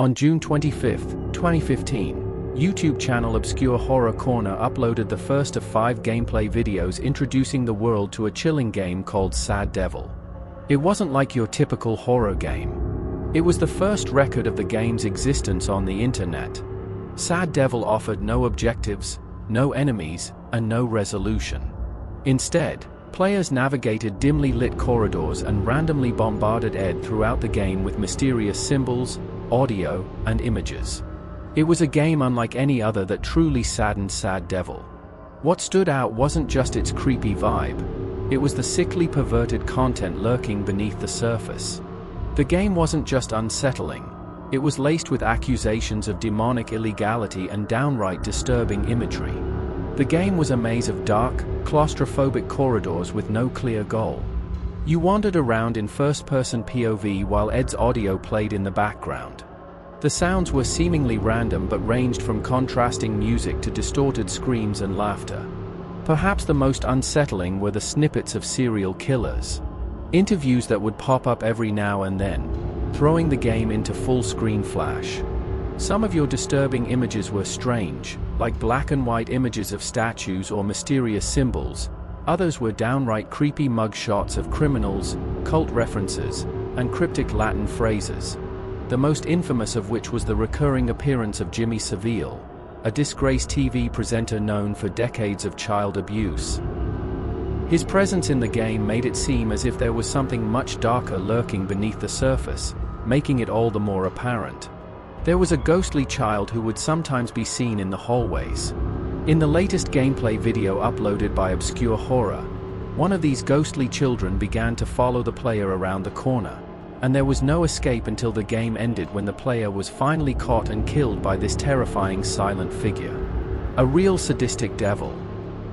On June 25, 2015, YouTube channel Obscure Horror Corner uploaded the first of 5 gameplay videos introducing the world to a chilling game called Sad Devil. It wasn't like your typical horror game. It was the first record of the game's existence on the internet. Sad Devil offered no objectives, no enemies, and no resolution. Instead, players navigated dimly lit corridors and randomly bombarded Ed throughout the game with mysterious symbols, audio, and images. It was a game unlike any other that truly saddened Sad Devil. What stood out wasn't just its creepy vibe, it was the sickly perverted content lurking beneath the surface. The game wasn't just unsettling, it was laced with accusations of demonic illegality and downright disturbing imagery. The game was a maze of dark, claustrophobic corridors with no clear goal. You wandered around in first-person POV while Ed's audio played in the background. The sounds were seemingly random but ranged from contrasting music to distorted screams and laughter. Perhaps the most unsettling were the snippets of serial killers. Interviews that would pop up every now and then, throwing the game into full-screen flash. Some of your disturbing images were strange, like black and white images of statues or mysterious symbols. Others were downright creepy mugshots of criminals, cult references, and cryptic Latin phrases. The most infamous of which was the recurring appearance of Jimmy Savile, a disgraced TV presenter known for decades of child abuse. His presence in the game made it seem as if there was something much darker lurking beneath the surface, making it all the more apparent. There was a ghostly child who would sometimes be seen in the hallways. In the latest gameplay video uploaded by Obscure Horror, one of these ghostly children began to follow the player around the corner, and there was no escape until the game ended when the player was finally caught and killed by this terrifying silent figure. A real sadistic devil.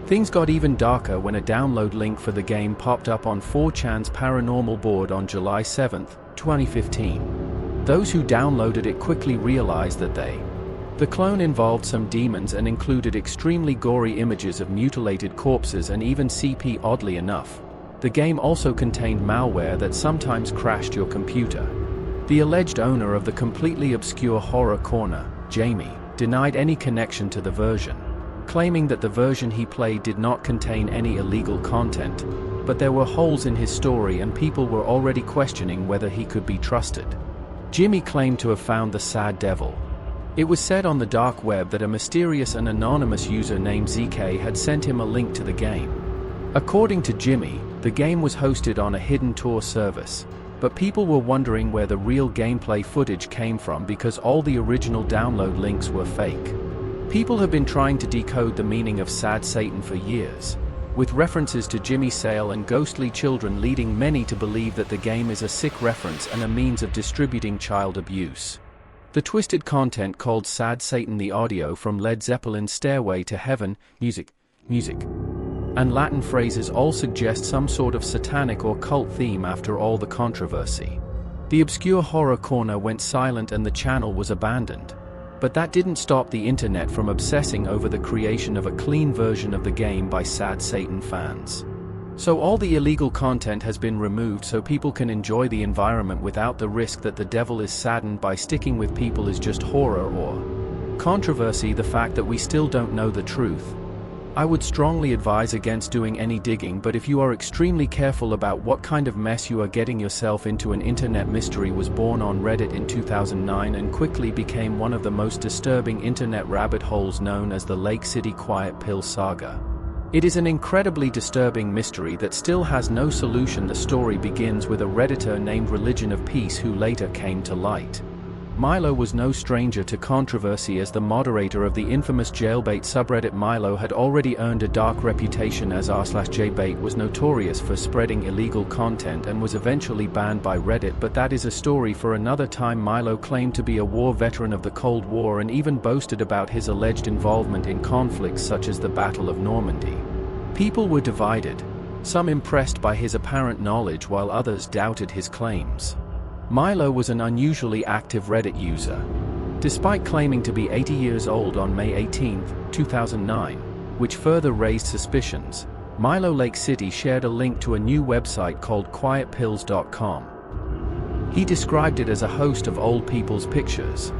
Things got even darker when a download link for the game popped up on 4chan's paranormal board on July 7, 2015. Those who downloaded it quickly realized that the clone involved some demons and included extremely gory images of mutilated corpses and even CP. Oddly enough, the game also contained malware that sometimes crashed your computer. The alleged owner of the completely obscure Horror Corner, Jamie, denied any connection to the version, claiming that the version he played did not contain any illegal content, but there were holes in his story and people were already questioning whether he could be trusted. Jimmy claimed to have found the Sad Devil. It was said on the dark web that a mysterious and anonymous user named ZK had sent him a link to the game. According to Jimmy, the game was hosted on a hidden Tor service, but people were wondering where the real gameplay footage came from because all the original download links were fake. People have been trying to decode the meaning of Sad Satan for years, with references to Jimmy's sale and ghostly children leading many to believe that the game is a sick reference and a means of distributing child abuse. The twisted content called Sad Satan, the audio from Led Zeppelin's Stairway to Heaven, music, and Latin phrases all suggest some sort of satanic or cult theme after all the controversy. The Obscure Horror Corner went silent and the channel was abandoned. But that didn't stop the internet from obsessing over the creation of a clean version of the game by Sad Satan fans. So all the illegal content has been removed so people can enjoy the environment without the risk that the devil is saddened by sticking with people is just horror or controversy. The fact that we still don't know the truth. I would strongly advise against doing any digging, but if you are extremely careful about what kind of mess you are getting yourself into. An internet mystery was born on Reddit in 2009 and quickly became one of the most disturbing internet rabbit holes known as the Lake City Quiet Pill saga. It is an incredibly disturbing mystery that still has no solution. The story begins with a Redditor named Religion of Peace who later came to light. Milo was no stranger to controversy. As the moderator of the infamous jailbait subreddit, Milo had already earned a dark reputation as r/jbait was notorious for spreading illegal content and was eventually banned by Reddit, but that is a story for another time. Milo claimed to be a war veteran of the Cold War and even boasted about his alleged involvement in conflicts such as the Battle of Normandy. People were divided, some impressed by his apparent knowledge while others doubted his claims. Milo was an unusually active Reddit user. Despite claiming to be 80 years old on May 18, 2009, which further raised suspicions, Milo Lake City shared a link to a new website called quietpills.com. He described it as a host of old people's pictures,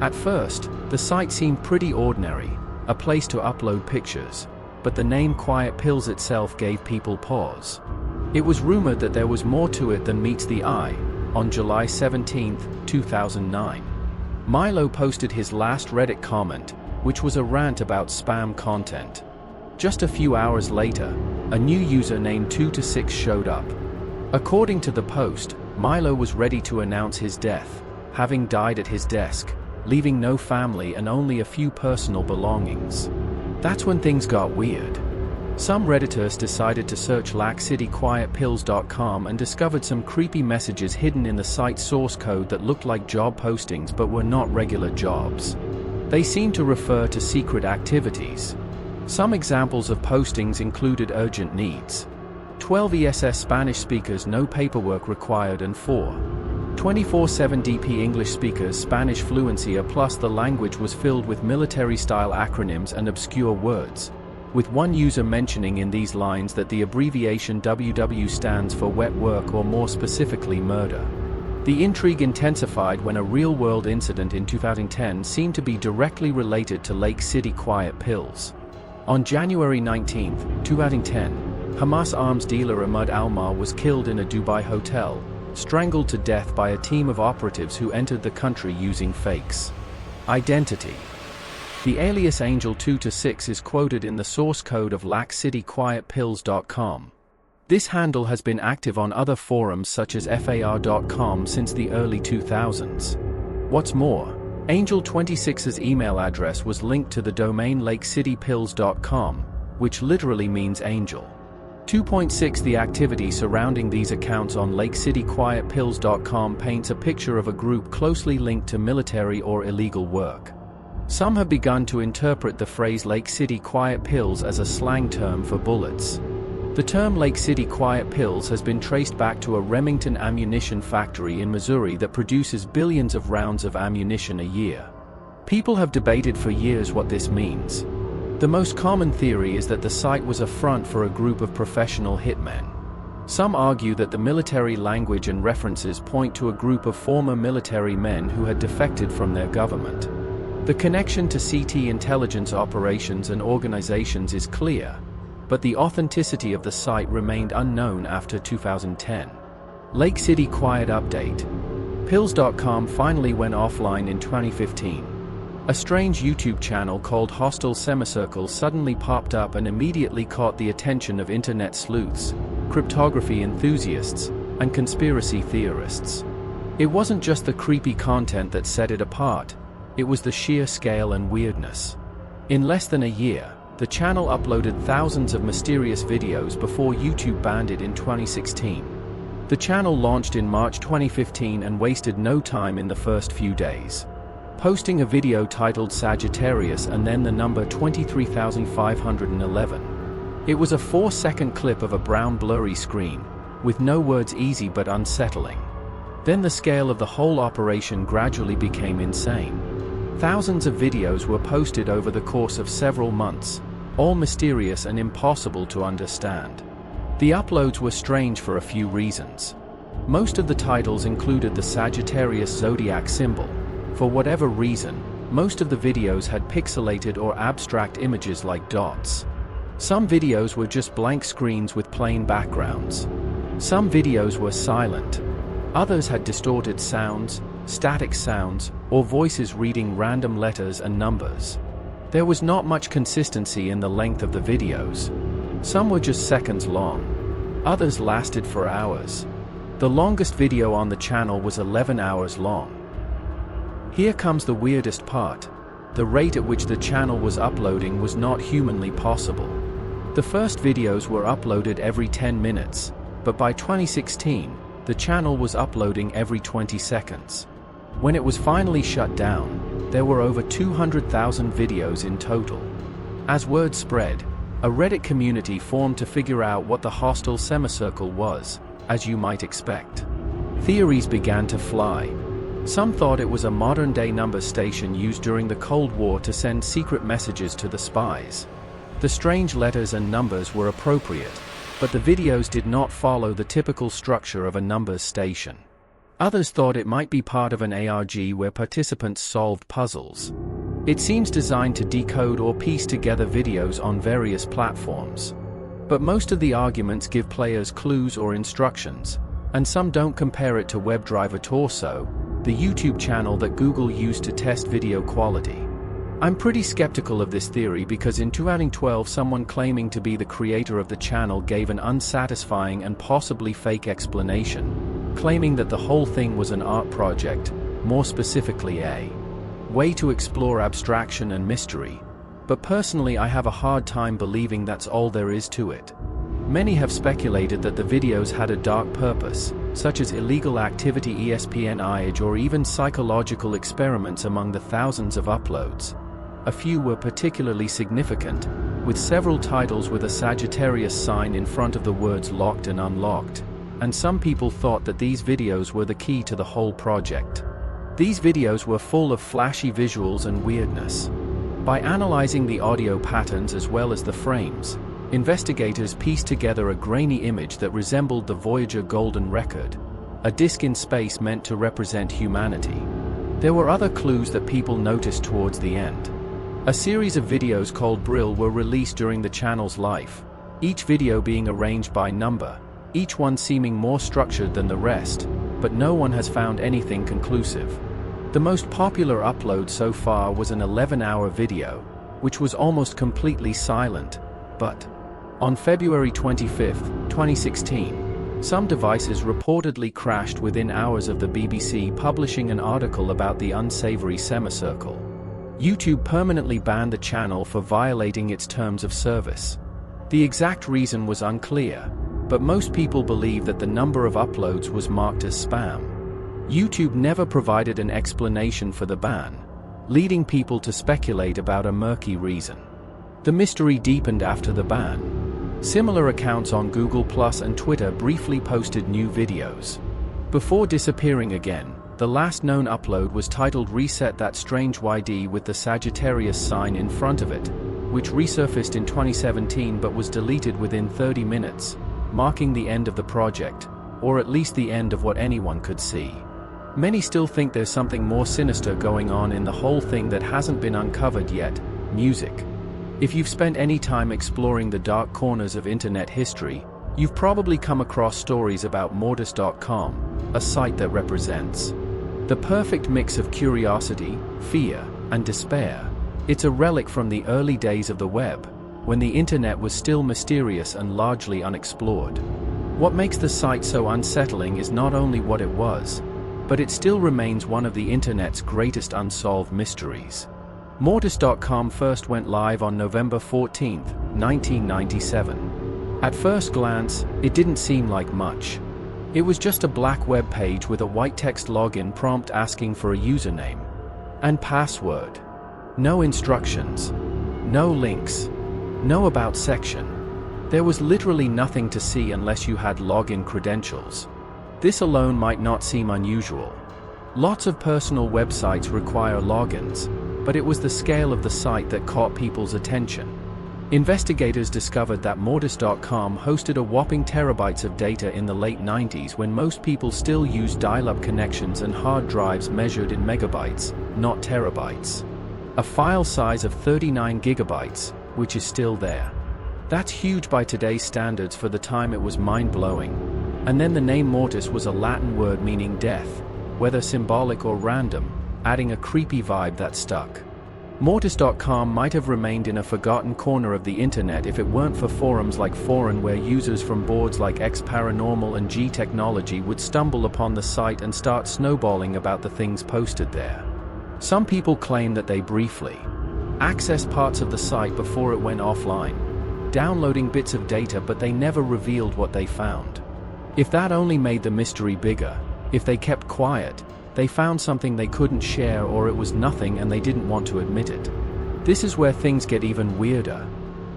At first, the site seemed pretty ordinary, a place to upload pictures, but the name Quiet Pills itself gave people pause. It was rumored that there was more to it than meets the eye. On July 17, 2009, Milo posted his last Reddit comment, which was a rant about spam content. Just a few hours later, a new user named 2-6 showed up. According to the post, Milo was ready to announce his death, having died at his desk, leaving no family and only a few personal belongings. That's when things got weird. Some Redditors decided to search lackcityquietpills.com and discovered some creepy messages hidden in the site's source code that looked like job postings but were not regular jobs. They seemed to refer to secret activities. Some examples of postings included urgent needs. 12 ESS Spanish speakers, no paperwork required, and 4 24/7 DP English speakers, Spanish fluency. Plus the language was filled with military-style acronyms and obscure words, with one user mentioning in these lines that the abbreviation WW stands for wet work, or more specifically murder. The intrigue intensified when a real-world incident in 2010 seemed to be directly related to Lake City Quiet Pills. On January 19, 2010, Hamas arms dealer Ahmad Almar was killed in a Dubai hotel, strangled to death by a team of operatives who entered the country using fakes identity. The alias Angel 2-6 is quoted in the source code of lackcityquietpills.com. This handle has been active on other forums such as FAR.com since the early 2000s. What's more, Angel 26's email address was linked to the domain lakecitypills.com, which literally means angel. 2.6 The activity surrounding these accounts on lakecityquietpills.com paints a picture of a group closely linked to military or illegal work. Some have begun to interpret the phrase Lake City Quiet Pills as a slang term for bullets. The term Lake City Quiet Pills has been traced back to a Remington ammunition factory in Missouri that produces billions of rounds of ammunition a year. People have debated for years what this means. The most common theory is that the site was a front for a group of professional hitmen. Some argue that the military language and references point to a group of former military men who had defected from their government. The connection to CT intelligence operations and organizations is clear, but the authenticity of the site remained unknown after 2010. Lake City Quiet Update. Pills.com finally went offline in 2015. A strange YouTube channel called Hostile Semicircle suddenly popped up and immediately caught the attention of internet sleuths, cryptography enthusiasts, and conspiracy theorists. It wasn't just the creepy content that set it apart, it was the sheer scale and weirdness. In less than a year, the channel uploaded thousands of mysterious videos before YouTube banned it in 2016. The channel launched in March 2015 and wasted no time in the first few days, posting a video titled Sagittarius and then the number 23,511. It was a 4-second clip of a brown blurry screen, with no words, easy but unsettling. Then the scale of the whole operation gradually became insane. Thousands of videos were posted over the course of several months, all mysterious and impossible to understand. The uploads were strange for a few reasons. Most of the titles included the Sagittarius zodiac symbol. For whatever reason, most of the videos had pixelated or abstract images like dots. Some videos were just blank screens with plain backgrounds. Some videos were silent. Others had distorted sounds, static sounds, or voices reading random letters and numbers. There was not much consistency in the length of the videos. Some were just seconds long. Others lasted for hours. The longest video on the channel was 11 hours long. Here comes the weirdest part. The rate at which the channel was uploading was not humanly possible. The first videos were uploaded every 10 minutes, but by 2016, the channel was uploading every 20 seconds. When it was finally shut down, there were over 200,000 videos in total. As word spread, a Reddit community formed to figure out what the Hostile Semicircle was, as you might expect. Theories began to fly. Some thought it was a modern-day number station used during the Cold War to send secret messages to the spies. The strange letters and numbers were appropriate, but the videos did not follow the typical structure of a numbers station. Others thought it might be part of an ARG where participants solved puzzles. It seems designed to decode or piece together videos on various platforms. But most of the arguments give players clues or instructions, and some don't compare it to WebDriver Torso, the YouTube channel that Google used to test video quality. I'm pretty skeptical of this theory because in 2012 someone claiming to be the creator of the channel gave an unsatisfying and possibly fake explanation, claiming that the whole thing was an art project, more specifically a way to explore abstraction and mystery. But personally I have a hard time believing that's all there is to it. Many have speculated that the videos had a dark purpose, such as illegal activity, espionage, or even psychological experiments among the thousands of uploads. A few were particularly significant, with several titles with a Sagittarius sign in front of the words locked and unlocked, and some people thought that these videos were the key to the whole project. These videos were full of flashy visuals and weirdness. By analyzing the audio patterns as well as the frames, investigators pieced together a grainy image that resembled the Voyager Golden Record, a disk in space meant to represent humanity. There were other clues that people noticed towards the end. A series of videos called Brill were released during the channel's life, each video being arranged by number, each one seeming more structured than the rest, but no one has found anything conclusive. The most popular upload so far was an 11-hour video, which was almost completely silent, but on February 25, 2016, some devices reportedly crashed within hours of the BBC publishing an article about the unsavory semicircle. YouTube permanently banned the channel for violating its terms of service. The exact reason was unclear, but most people believe that the number of uploads was marked as spam. YouTube never provided an explanation for the ban, leading people to speculate about a murky reason. The mystery deepened after the ban. Similar accounts on Google+ and Twitter briefly posted new videos, before disappearing again. The last known upload was titled Reset That Strange YD with the Sagittarius sign in front of it, which resurfaced in 2017 but was deleted within 30 minutes, marking the end of the project, or at least the end of what anyone could see. Many still think there's something more sinister going on in the whole thing that hasn't been uncovered yet: music. If you've spent any time exploring the dark corners of internet history, you've probably come across stories about Mortis.com, a site that represents the perfect mix of curiosity, fear, and despair. It's a relic from the early days of the web, when the internet was still mysterious and largely unexplored. What makes the site so unsettling is not only what it was, but it still remains one of the internet's greatest unsolved mysteries. Mortis.com first went live on November 14, 1997. At first glance, it didn't seem like much. It was just a black web page with a white text login prompt asking for a username and password. No instructions, no links, no about section. There was literally nothing to see unless you had login credentials. This alone might not seem unusual. Lots of personal websites require logins, but it was the scale of the site that caught people's attention. Investigators discovered that Mortis.com hosted a whopping terabytes of data in the late 90s when most people still used dial-up connections and hard drives measured in megabytes, not terabytes. A file size of 39 gigabytes, which is still there. That's huge by today's standards. For the time it was mind-blowing. And then the name Mortis was a Latin word meaning death, whether symbolic or random, adding a creepy vibe that stuck. Mortis.com might have remained in a forgotten corner of the internet if it weren't for forums like Forum, where users from boards like X Paranormal and G Technology would stumble upon the site and start snowballing about the things posted there. Some people claim that they briefly accessed parts of the site before it went offline, downloading bits of data, but they never revealed what they found. If that only made the mystery bigger, if they kept quiet, they found something they couldn't share, or it was nothing and they didn't want to admit it. This is where things get even weirder.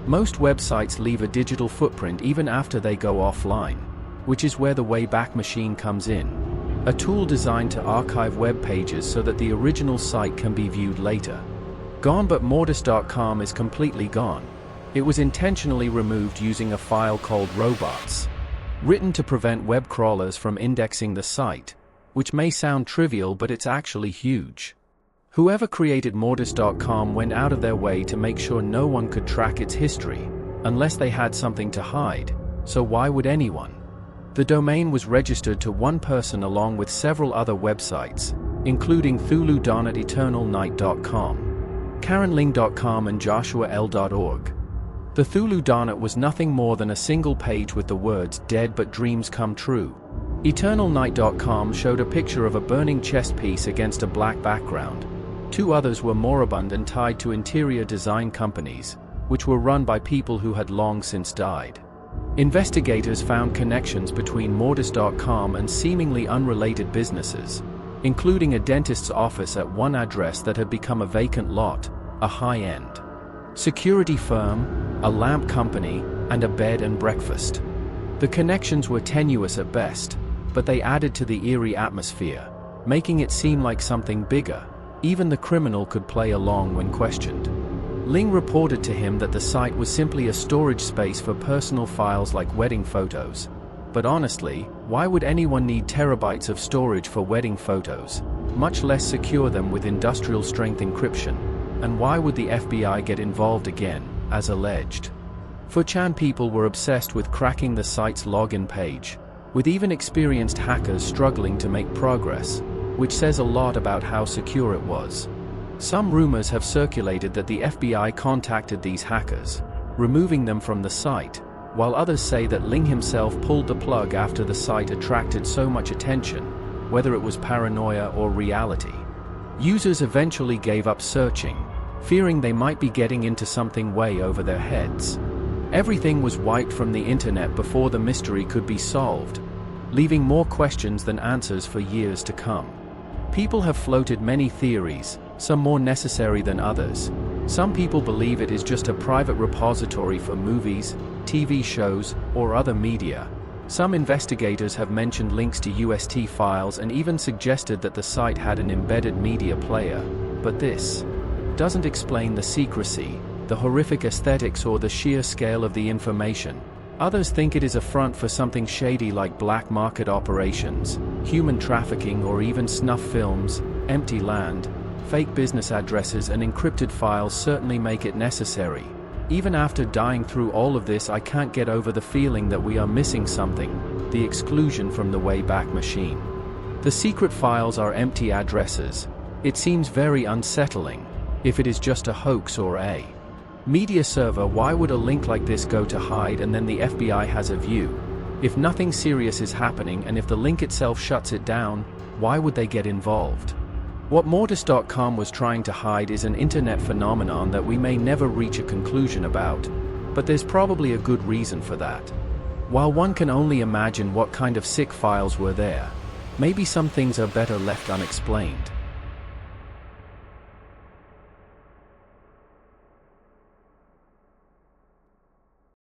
Most websites leave a digital footprint even after they go offline, which is where the Wayback Machine comes in, a tool designed to archive web pages so that the original site can be viewed later. Gone, but Mortis.com is completely gone. It was intentionally removed using a file called robots, written to prevent web crawlers from indexing the site. which may sound trivial but it's actually huge. Whoever created Mortis.com went out of their way to make sure no one could track its history, unless they had something to hide, so why would anyone? The domain was registered to one person along with several other websites, including ThuluDonut.eternalnight.com, KarenLing.com and JoshuaL.org. The Thulu Donut was nothing more than a single page with the words "Dead but Dreams Come True." EternalNight.com showed a picture of a burning chess piece against a black background. Two others were moribund and tied to interior design companies, which were run by people who had long since died. Investigators found connections between Mortis.com and seemingly unrelated businesses, including a dentist's office at one address that had become a vacant lot, a high-end security firm, a lamp company, and a bed and breakfast. The connections were tenuous at best, but they added to the eerie atmosphere, making it seem like something bigger. Even the criminal could play along when questioned. Ling reported to him that the site was simply a storage space for personal files like wedding photos. But honestly, why would anyone need terabytes of storage for wedding photos, much less secure them with industrial-strength encryption? And why would the FBI get involved again, as alleged? 4chan people were obsessed with cracking the site's login page, with even experienced hackers struggling to make progress, which says a lot about how secure it was. Some rumors have circulated that the FBI contacted these hackers, removing them from the site, while others say that Ling himself pulled the plug after the site attracted so much attention, whether it was paranoia or reality. Users eventually gave up searching, fearing they might be getting into something way over their heads. Everything was wiped from the internet before the mystery could be solved, leaving more questions than answers for years to come. People have floated many theories, some more necessary than others. Some people believe it is just a private repository for movies, TV shows, or other media. Some investigators have mentioned links to UST files and even suggested that the site had an embedded media player, but this doesn't explain the secrecy, the horrific aesthetics, or the sheer scale of the information. Others think it is a front for something shady like black market operations, human trafficking, or even snuff films. Empty land, fake business addresses, and encrypted files certainly make it necessary. Even after dying through all of this, I can't get over the feeling that we are missing something, the exclusion from the Wayback Machine. The secret files are empty addresses. It seems very unsettling. If it is just a hoax or a media server, why would a link like this go to hide and then the FBI has a view? If nothing serious is happening and if the link itself shuts it down, why would they get involved? What Mortis.com was trying to hide is an internet phenomenon that we may never reach a conclusion about, but there's probably a good reason for that. While one can only imagine what kind of sick files were there, maybe some things are better left unexplained.